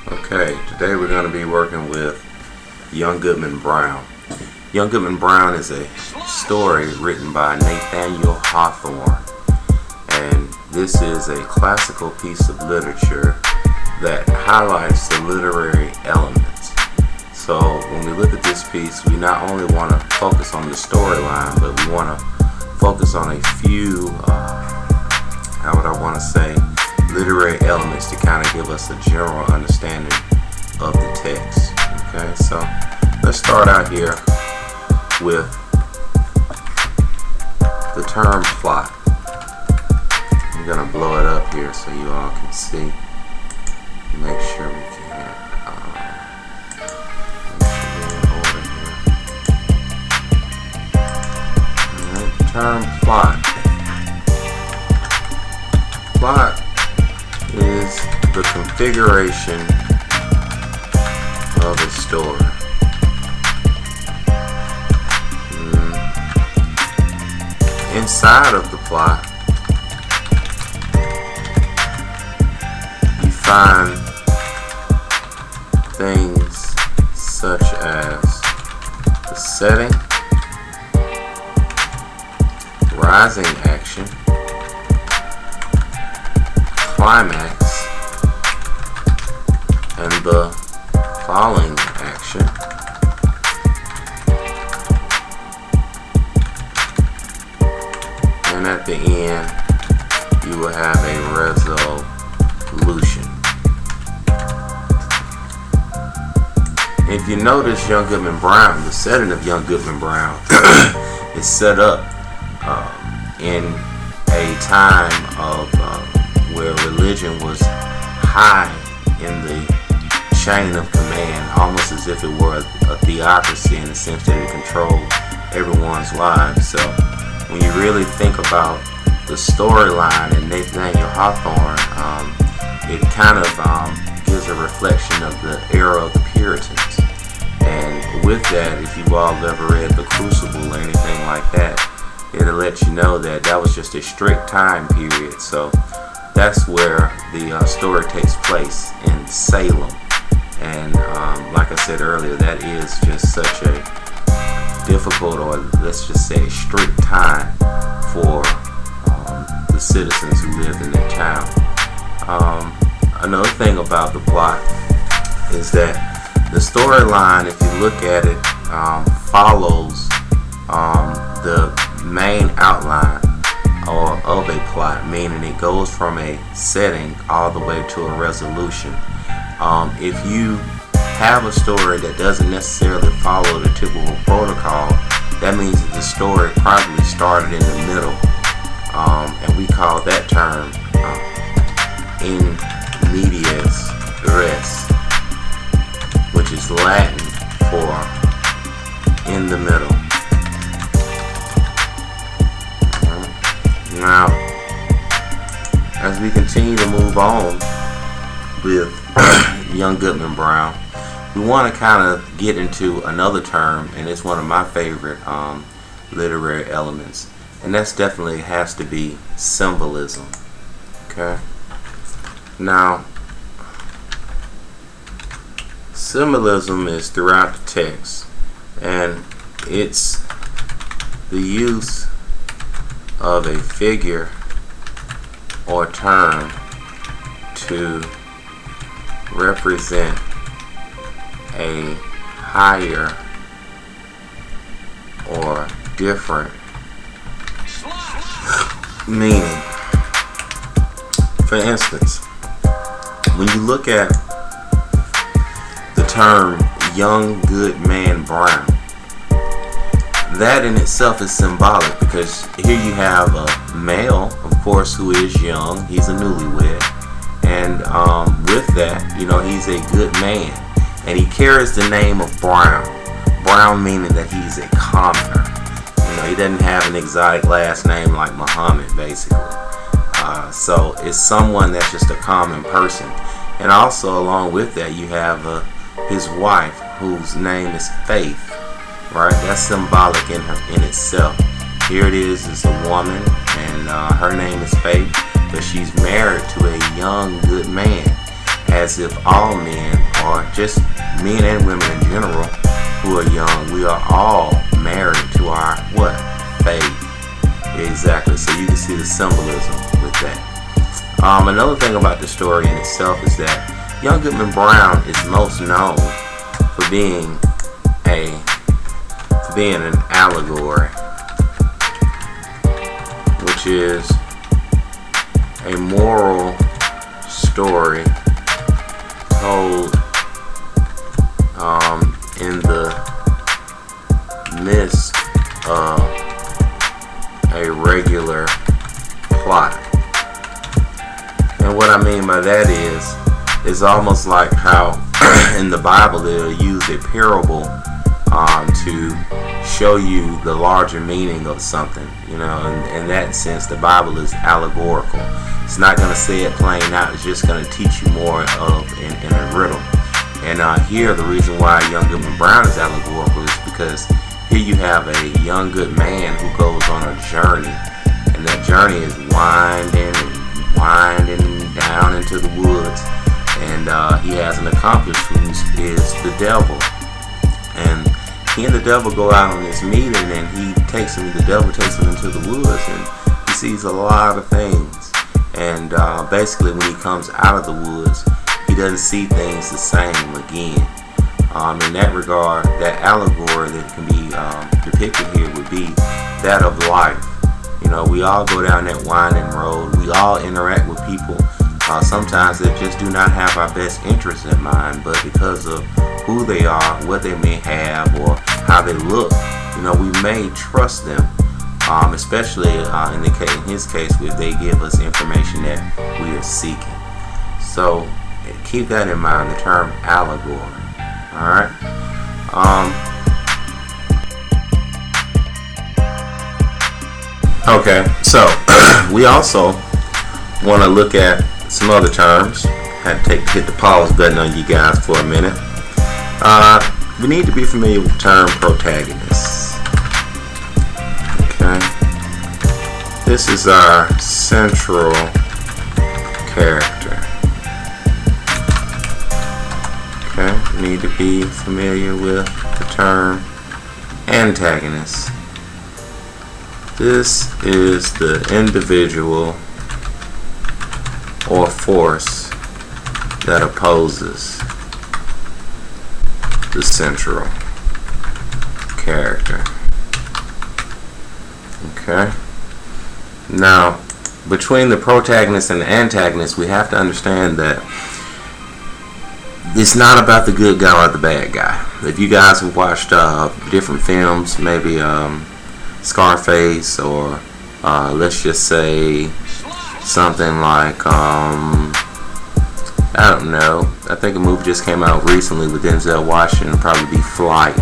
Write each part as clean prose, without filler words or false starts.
Okay, today we're going to be working with Young Goodman Brown. Young Goodman Brown is a story written by Nathaniel Hawthorne, and this is a classical piece of literature that highlights the literary elements. So when we look at this piece, we not only want to focus on the storyline, but we want to focus on a few, literary elements to kind of give us a general understanding of the text. Okay, so let's start out here with the term plot. I'm gonna blow it up here so you all can see. Make sure we can in order here. Alright, term plot. Plot is the configuration of a story. Inside of the plot, you find things such as the setting, rising action, climax, and the falling action. And at the end, you will have a resolution. If you notice Young Goodman Brown, the setting of Young Goodman Brown is set up in a time of where religion was high in the chain of command, almost as if it were a theocracy in the sense that it controlled everyone's lives. So when you really think about the storyline in Nathaniel Hawthorne, it kind of gives a reflection of the era of the Puritans. And with that, if you've all ever read The Crucible or anything like that, it'll let you know that that was just a strict time period. So that's where the story takes place, in Salem. And like I said earlier, that is just such a difficult, or let's just say strict time for the citizens who lived in that town. Another thing about the plot is that the storyline, if you look at it, follows the main outline of a plot, meaning it goes from a setting all the way to a resolution. If you have a story that doesn't necessarily follow the typical protocol, that means that the story probably started in the middle, and we call that term in medias res, which is Latin for in the middle. Now, as we continue to move on with Young Goodman Brown, we want to kind of get into another term, and it's one of my favorite literary elements, and that's definitely has to be symbolism. Okay? Now, symbolism is throughout the text, and it's the use of a figure or term to represent a higher or different meaning. For instance, when you look at the term Young Goodman Brown, that in itself is symbolic, because here you have a male, of course, who is young. He's a newlywed, and with that, you know, he's a good man, and he carries the name of Brown. Brown meaning that he's a commoner. You know, he doesn't have an exotic last name like Muhammad, basically. So it's someone that's just a common person. And also along with that, you have his wife, whose name is Faith. Right, that's symbolic in itself. Here it is a woman, and her name is Faith, but she's married to a young good man. as if all men, or just men and women in general who are young, we are all married to our what? Faith. Exactly. So you can see the symbolism with that. Another thing about the story in itself is that Young Goodman Brown is most known for being an allegory, which is a moral story told in the midst of a regular plot. And what I mean by that is almost like how in the Bible they'll use a parable to show you the larger meaning of something. You know, in that sense, the Bible is allegorical. It's not going to say it plain out. It's just going to teach you more of in a riddle. And here, the reason why Young Goodman Brown is allegorical is because here you have a young good man who goes on a journey, and that journey is winding down into the woods, and he has an accomplice who is the devil. And he and the devil go out on this meeting, and the devil takes him into the woods, and he sees a lot of things. And basically, when he comes out of the woods, he doesn't see things the same again. In that regard, that allegory that can be depicted here would be that of life. You know, we all go down that winding road. We all interact with people sometimes that just do not have our best interests in mind, but because of who they are, what they may have, or how they look, you know, we may trust them, especially in his case, where they give us information that we are seeking. So keep that in mind, the term allegory. Alright. Okay, so we also want to look at some other terms. Had to hit the pause button on you guys for a minute. We need to be familiar with the term protagonist. Okay. This is our central character. Okay. We need to be familiar with the term antagonist. This is the individual or force that opposes the central character. Okay. Now, between the protagonist and the antagonist, we have to understand that it's not about the good guy or the bad guy. If you guys have watched different films, maybe Scarface, or let's just say something like I don't know, I think a movie just came out recently with Denzel Washington, probably be Flight.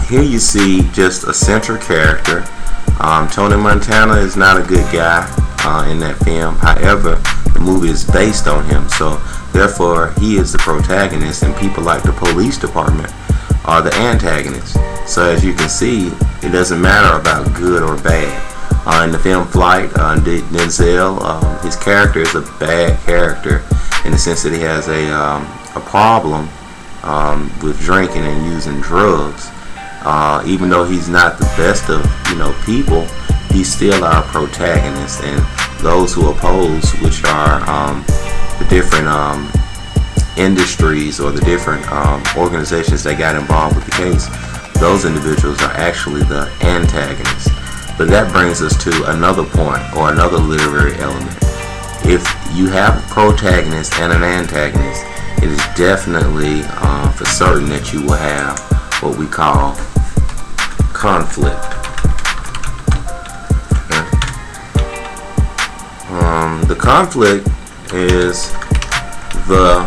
Here you see just a central character. Tony Montana is not a good guy in that film. However, the movie is based on him, so therefore he is the protagonist, and people like the police department are the antagonists. So as you can see, it doesn't matter about good or bad. In the film Flight, Denzel, his character is a bad character in the sense that he has a problem with drinking and using drugs. Even though he's not the best of people, he's still our protagonist, and those who oppose, which are the different industries or the different organizations that got involved with the case, those individuals are actually the antagonists. But that brings us to another point, or another literary element. If you have a protagonist and an antagonist, it is definitely for certain that you will have what we call conflict. Okay. The conflict is the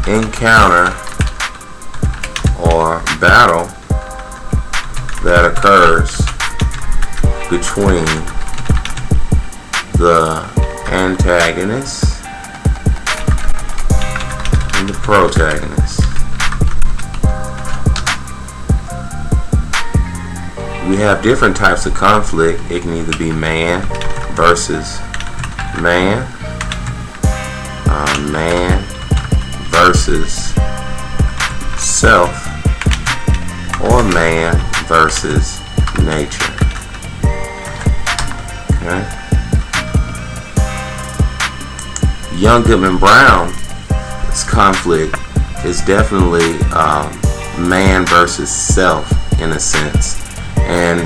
encounter or battle that occurs between the antagonist and the protagonist. We have different types of conflict. It can either be man versus man, man versus self, or man versus nature. Okay. Young Goodman Brown's conflict is definitely man versus self in a sense, and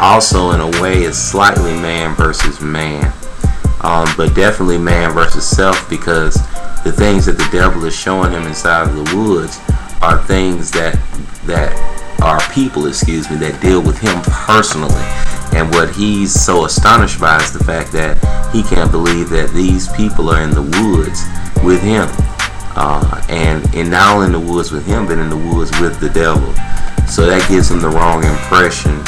also in a way it's slightly man versus man, but definitely man versus self, because the things that the devil is showing him inside of the woods are things that are people, that deal with him personally. And what he's so astonished by is the fact that he can't believe that these people are in the woods with him, and not only in the woods with him, but in the woods with the devil. So that gives him the wrong impression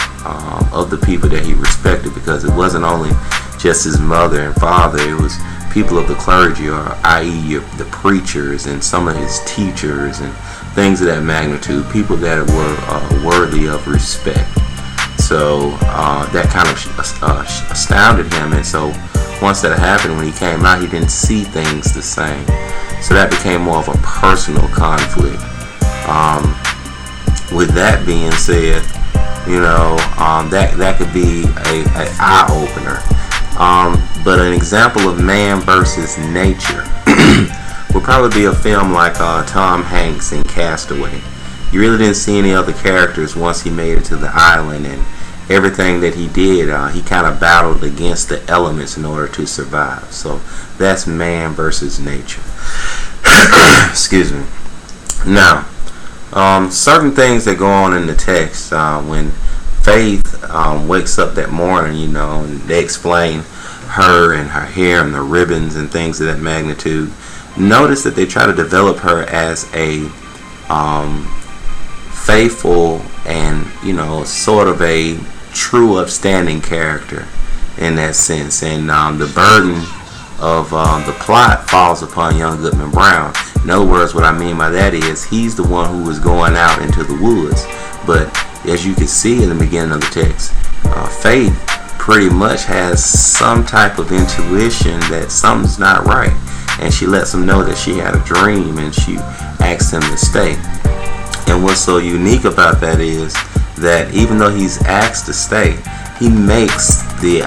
of the people that he respected, because it wasn't only just his mother and father, it was people of the clergy, or i.e. the preachers and some of his teachers and things of that magnitude, people that were worthy of respect. So that kind of astounded him, and so once that happened, when he came out, he didn't see things the same. So that became more of a personal conflict. With that being said, that could be a eye opener. But an example of man versus nature would probably be a film like Tom Hanks in Castaway. You really didn't see any other characters once he made it to the island, and everything that he did, he kind of battled against the elements in order to survive. So that's man versus nature. Excuse me. Now, certain things that go on in the text, when Faith wakes up that morning, and they explain her and her hair and the ribbons and things of that magnitude. Notice that they try to develop her as a faithful and sort of a true upstanding character in that sense, and the burden of the plot falls upon Young Goodman Brown. In other words, what I mean by that is he's the one who was going out into the woods, but as you can see in the beginning of the text, Faith pretty much has some type of intuition that something's not right, and she lets him know that she had a dream, and she asks him to stay. And what's so unique about that is that even though he's asked to stay, he makes the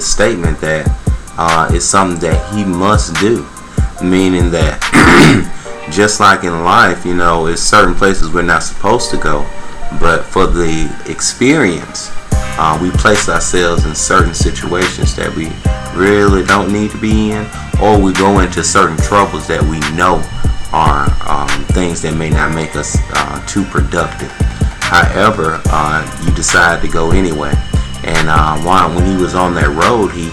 statement that it's something that he must do, meaning that just like in life, it's certain places we're not supposed to go, but for the experience, we place ourselves in certain situations that we really don't need to be in, or we go into certain troubles that we know are things that may not make us too productive. However, you decide to go anyway. And when he was on that road, he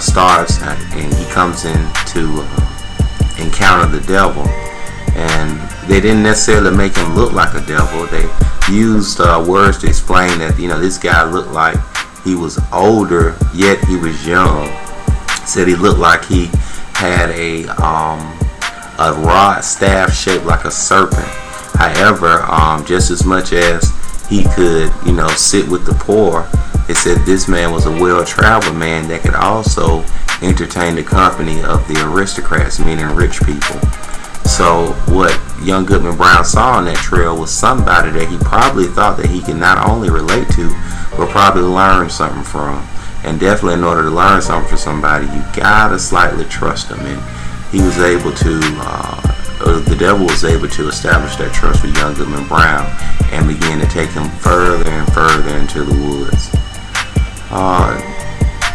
starts and he comes in to encounter the devil. And they didn't necessarily make him look like a devil. They used words to explain that this guy looked like he was older, yet he was young. Said he looked like he had a rod staff shaped like a serpent. However, just as much as he could, sit with the poor, it said this man was a well-traveled man that could also entertain the company of the aristocrats, meaning rich people. So what Young Goodman Brown saw on that trail was somebody that he probably thought that he could not only relate to, but probably learn something from. And definitely in order to learn something from somebody, you gotta slightly trust them. And he was able to, the devil was able to establish that trust with Young Goodman Brown and begin to take him further and further into the woods.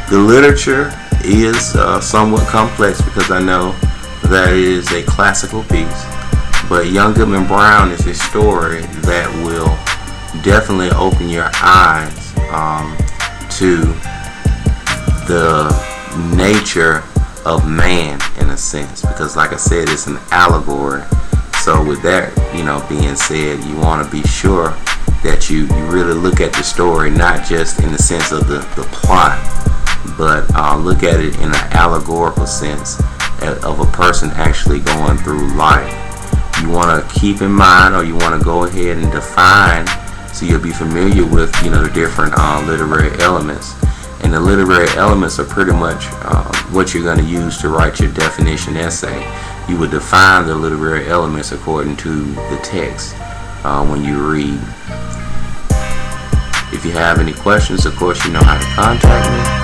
The literature is somewhat complex, because I know that it is a classical piece, but Young Goodman Brown is a story that will definitely open your eyes to the nature of man in a sense, because like I said, it's an allegory. So with that being said, you want to be sure that you really look at the story not just in the sense of the plot, but look at it in an allegorical sense of a person actually going through life. You want to keep in mind, or you want to go ahead and define, so you'll be familiar with the different literary elements. And the literary elements are pretty much what you're going to use to write your definition essay. You would define the literary elements according to the text when you read. If you have any questions, of course, you know how to contact me.